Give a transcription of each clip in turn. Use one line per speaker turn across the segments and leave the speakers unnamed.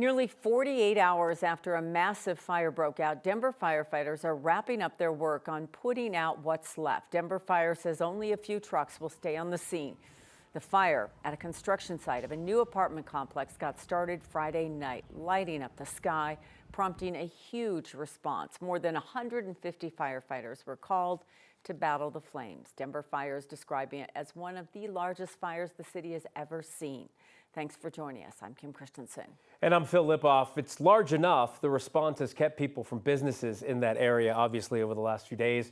Nearly 48 hours after a massive fire broke out, Denver firefighters are wrapping up their work on putting out what's left. Denver Fire says only a few trucks will stay on the scene. The fire at a construction site of a new apartment complex got started Friday night, lighting up the sky, prompting a huge response. More than 150 firefighters were called to battle the flames. Denver Fire is describing it as one of the largest fires the city has ever seen. Thanks for joining us. I'm Kim Christensen.
And I'm Phil Lipoff. It's large enough. The response has kept people from businesses in that area, obviously, over the last few days,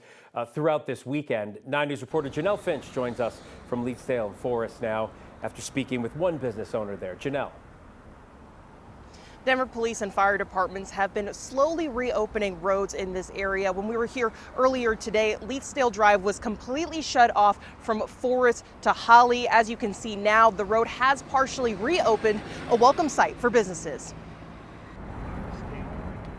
throughout this weekend. 9 News reporter Janelle Finch joins us from Leetsdale and Forest now after speaking with one business owner there. Janelle.
Denver police and fire departments have been slowly reopening roads in this area. When we were here earlier today, Leetsdale Drive was completely shut off from Forest to Holly. As you can see now, the road has partially reopened, a welcome sight for businesses.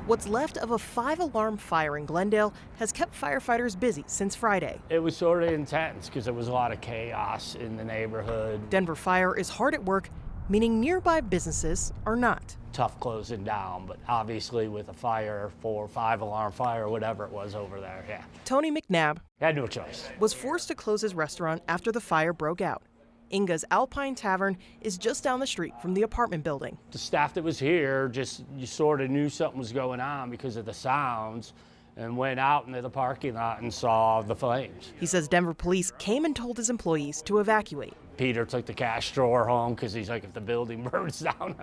What's left of a 5-alarm fire in Glendale has kept firefighters busy since Friday.
It was sort of intense because there was a lot of chaos in the neighborhood.
Denver Fire is hard at work, meaning nearby businesses are not.
Tough closing down, but obviously with a fire, 4 or 5-alarm fire, whatever it was over there, yeah.
Tony McNabb
Had no choice.
was forced to close his restaurant after the fire broke out. Inga's Alpine Tavern is just down the street from the apartment building.
The staff that was here, you sort of knew something was going on because of the sounds, and went out into the parking lot and saw the flames.
He says Denver police came and told his employees to evacuate.
Peter took the cash drawer home because he's like, if the building burns down,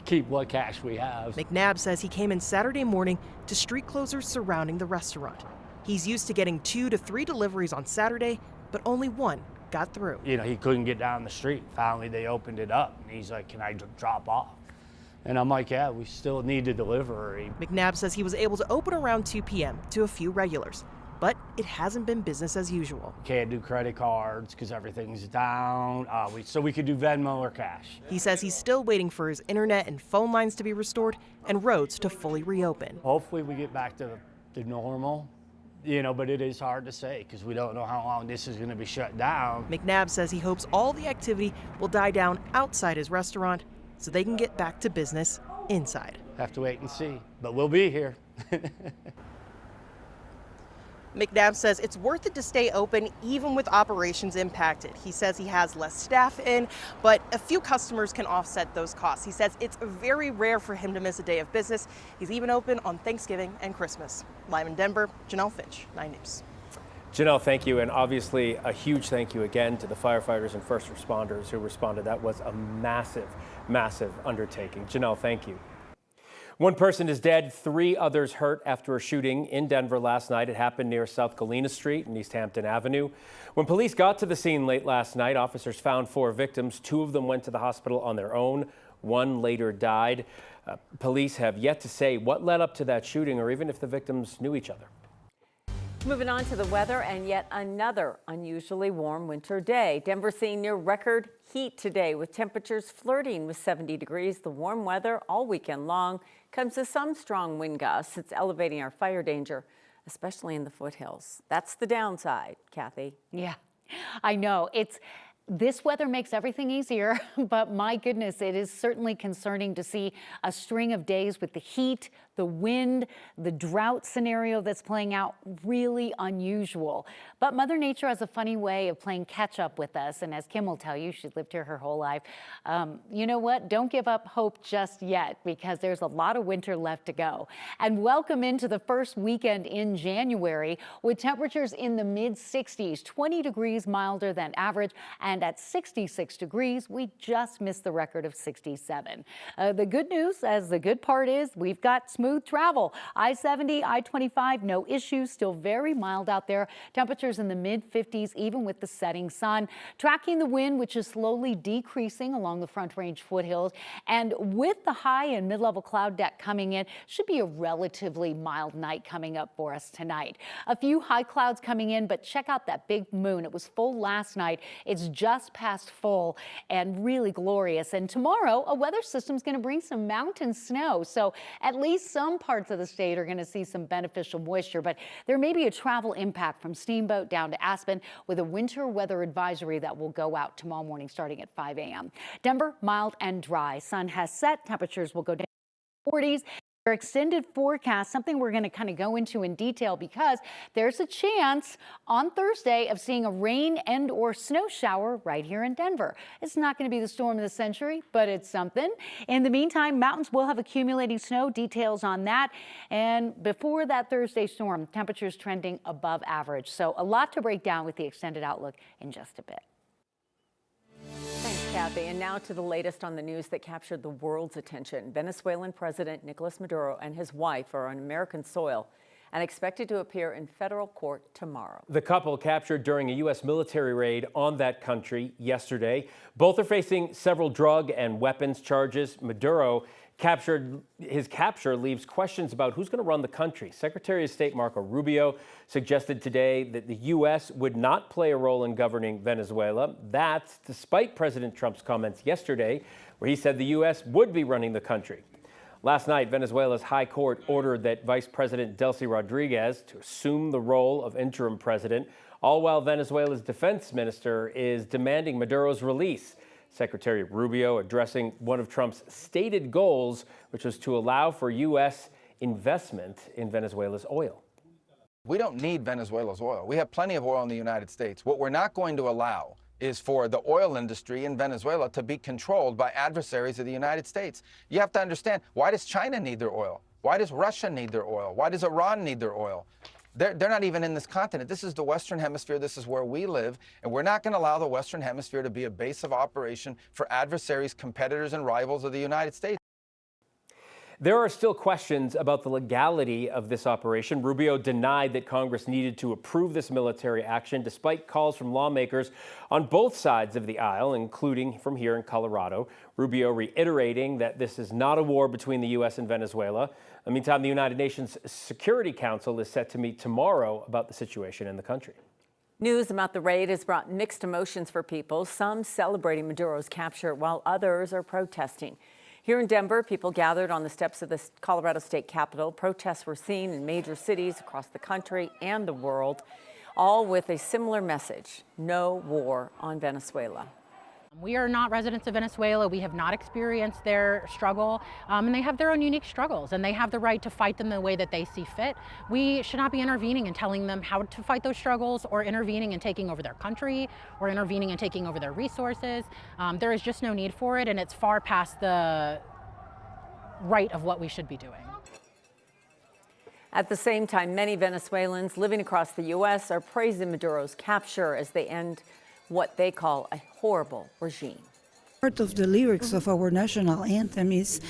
keep what cash we have.
McNabb says he came in Saturday morning to street closers surrounding the restaurant. He's used to getting 2 to 3 deliveries on Saturday, but only one got through.
You know, he couldn't get down the street. Finally, they opened it up, and he's like, can I drop off? And I'm like, yeah, we still need a delivery.
McNabb says he was able to open around 2 p.m. to a few regulars, but it hasn't been business as usual.
Can't do credit cards because everything's down, so we could do Venmo or cash.
He says he's still waiting for his internet and phone lines to be restored and roads to fully reopen.
Hopefully we get back to normal, you know, but it is hard to say because we don't know how long this is going to be shut down.
McNabb says he hopes all the activity will die down outside his restaurant so they can get back to business inside.
Have to wait and see, but we'll be here.
McNabb says it's worth it to stay open even with operations impacted. He says he has less staff in, but a few customers can offset those costs. He says it's very rare for him to miss a day of business. He's even open on Thanksgiving and Christmas. Live in Denver, Janelle Finch, 9 News.
Janelle, thank you. And obviously a huge thank you again to the firefighters and first responders who responded. That was a massive, massive undertaking. Janelle, thank you. One person is dead, 3 others hurt after a shooting in Denver last night. It happened near South Galena Street and East Hampton Avenue. When police got to the scene late last night, officers found 4 victims. 2 of them went to the hospital on their own. 1 later died. Police have yet to say what led up to that shooting or even if the victims knew each other.
Moving on to the weather, and yet another unusually warm winter day. Denver seeing near record heat today with temperatures flirting with 70 degrees. The warm weather all weekend long comes with some strong wind gusts. It's elevating our fire danger, especially in the foothills. That's the downside, Kathy.
Yeah, I know. This weather makes everything easier, but my goodness, it is certainly concerning to see a string of days with the heat, the wind, the drought scenario that's playing out. Really unusual. But Mother Nature has a funny way of playing catch up with us. And as Kim will tell you, she's lived here her whole life. You know what? Don't give up hope just yet because there's a lot of winter left to go. And welcome into the first weekend in January with temperatures in the mid 60s, 20 degrees milder than average. And at 66 degrees, we just missed the record of 67. The good news, as the good part is, we've got smooth travel. I-70, I-25, no issues, still very mild out there. Temperatures in the mid 50s, even with the setting sun. Tracking the wind, which is slowly decreasing along the Front Range foothills. And with the high and mid-level cloud deck coming in, should be a relatively mild night coming up for us tonight. A few high clouds coming in, but check out that big moon. It was full last night. It's just past full and really glorious. And tomorrow, a weather system is going to bring some mountain snow. So at least some parts of the state are going to see some beneficial moisture, but there may be a travel impact from Steamboat down to Aspen with a winter weather advisory that will go out tomorrow morning starting at 5 a.m. Denver, mild and dry. Sun has set. Temperatures will go down. 40s. Their extended forecast, something we're going to kind of go into in detail because there's a chance on Thursday of seeing a rain and or snow shower right here in Denver. It's not going to be the storm of the century, but it's something. In the meantime, mountains will have accumulating snow. Details on that. And before that Thursday storm, temperatures trending above average. So a lot to break down with the extended outlook in just a bit.
Thanks, Kathy. And now to the latest on the news that captured the world's attention. Venezuelan President Nicolas Maduro and his wife are on American soil and expected to appear in federal court tomorrow.
The couple captured during a U.S. military raid on that country yesterday. Both are facing several drug and weapons charges. His capture leaves questions about who's going to run the country. Secretary of State Marco Rubio suggested today that the U.S. would not play a role in governing Venezuela. That's despite President Trump's comments yesterday, where he said the U.S. would be running the country. Last night, Venezuela's high court ordered that Vice President Delcy Rodriguez to assume the role of interim president, all while Venezuela's defense minister is demanding Maduro's release. Secretary Rubio addressing one of Trump's stated goals, which was to allow for U.S. investment in Venezuela's oil.
We don't need Venezuela's oil. We have plenty of oil in the United States. What we're not going to allow is for the oil industry in Venezuela to be controlled by adversaries of the United States. You have to understand, why does China need their oil? Why does Russia need their oil? Why does Iran need their oil? They're not even in this continent. This is the Western Hemisphere. This is where we live. And we're not going to allow the Western Hemisphere to be a base of operation for adversaries, competitors, and rivals of the United States.
There are still questions about the legality of this operation. Rubio denied that Congress needed to approve this military action, despite calls from lawmakers on both sides of the aisle, including from here in Colorado. Rubio reiterating that this is not a war between the U.S. and Venezuela. In the meantime, the United Nations Security Council is set to meet tomorrow about the situation in the country.
News about the raid has brought mixed emotions for people, some celebrating Maduro's capture while others are protesting. Here in Denver, people gathered on the steps of the Colorado State Capitol. Protests were seen in major cities across the country and the world, all with a similar message: no war on Venezuela.
We are not residents of Venezuela. We have not experienced their struggle, and they have their own unique struggles, and they have the right to fight them the way that they see fit. We should not be intervening and telling them how to fight those struggles, or intervening and taking over their country, or intervening and taking over their resources. There is just no need for it, and it's far past the right of what we should be doing.
At the same time, many Venezuelans living across the U.S. are praising Maduro's capture as they end what they call a horrible regime.
Part of the lyrics of our national anthem is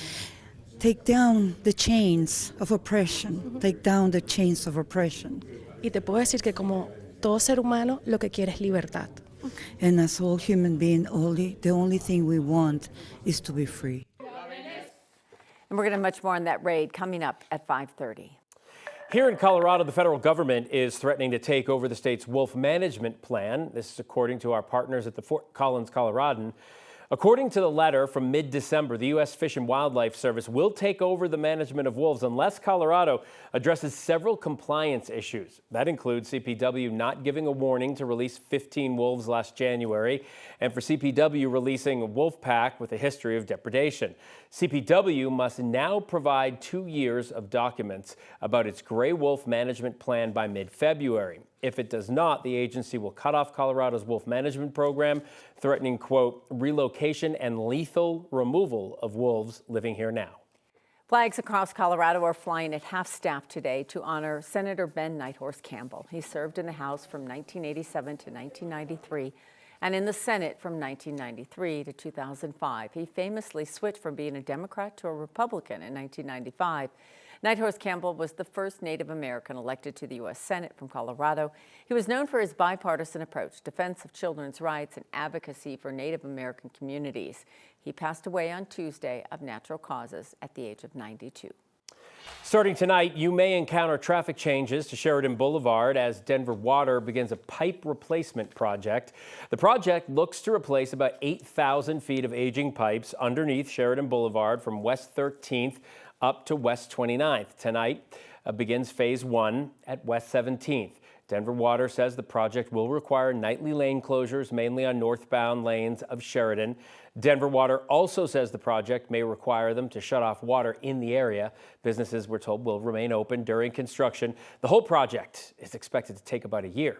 take down the chains of oppression, take down the chains of oppression.
Y te puedo decir que como todo ser humano lo que quiere es libertad.
And as all human beings, the only thing we want is to be free.
And we're going to have much more on that raid coming up at 5:30.
Here in Colorado, the federal government is threatening to take over the state's wolf management plan. This is according to our partners at the Fort Collins Coloradan. According to the letter from mid-December, the U.S. Fish and Wildlife Service will take over the management of wolves unless Colorado addresses several compliance issues. That includes CPW not giving a warning to release 15 wolves last January, and for CPW releasing a wolf pack with a history of depredation. CPW must now provide 2 years of documents about its gray wolf management plan by mid-February. If it does not, the agency will cut off Colorado's wolf management program, threatening, quote, relocation and lethal removal of wolves living here now.
Flags across Colorado are flying at half-staff today to honor Senator Ben Nighthorse Campbell. He served in the House from 1987 to 1993 and in the Senate from 1993 to 2005. He famously switched from being a Democrat to a Republican in 1995. Nighthorse Campbell was the first Native American elected to the U.S. Senate from Colorado. He was known for his bipartisan approach, defense of children's rights, and advocacy for Native American communities. He passed away on Tuesday of natural causes at the age of 92.
Starting tonight, you may encounter traffic changes to Sheridan Boulevard as Denver Water begins a pipe replacement project. The project looks to replace about 8,000 feet of aging pipes underneath Sheridan Boulevard from West 13th up to West 29th. Tonight begins phase 1 at West 17th. Denver Water says the project will require nightly lane closures, mainly on northbound lanes of Sheridan. Denver Water also says the project may require them to shut off water in the area. Businesses, we're told, will remain open during construction. The whole project is expected to take about a year.